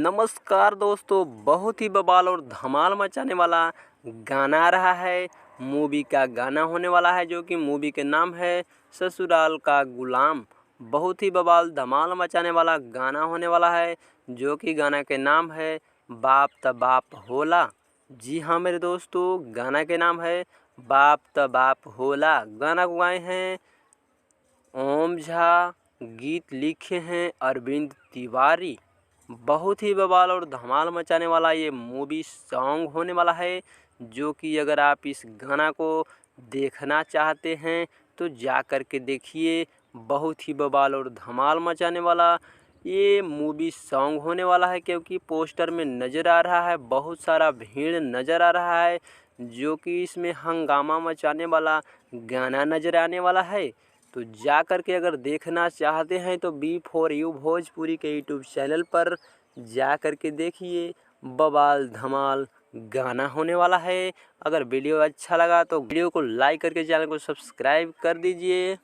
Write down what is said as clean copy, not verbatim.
नमस्कार दोस्तों, बहुत ही बवाल और धमाल मचाने वाला गाना आ रहा है। मूवी का गाना होने वाला है, जो कि मूवी के नाम है ससुराल का गुलाम। बहुत ही बवाल धमाल मचाने वाला गाना होने वाला है, जो कि गाना के नाम है बाप त बाप होला। जी हाँ मेरे दोस्तों, गाना के नाम है बाप त बाप होला। गाना को गाए हैं ओम झा, गीत लिखे हैं अरविंद तिवारी। बहुत ही बवाल और धमाल मचाने वाला ये मूवी सॉन्ग होने वाला है, जो कि अगर आप इस गाना को देखना चाहते हैं तो जा कर के देखिए। बहुत ही बवाल और धमाल मचाने वाला ये मूवी सॉन्ग होने वाला है, क्योंकि पोस्टर में नज़र आ रहा है बहुत सारा भीड़ नज़र आ रहा है, जो कि इसमें हंगामा मचाने वाला गाना नज़र आने वाला है। तो जा कर के अगर देखना चाहते हैं तो B4U भोजपुरी के यूट्यूब चैनल पर जा कर के देखिए। बवाल धमाल गाना होने वाला है। अगर वीडियो अच्छा लगा तो वीडियो को लाइक करके चैनल को सब्सक्राइब कर दीजिए।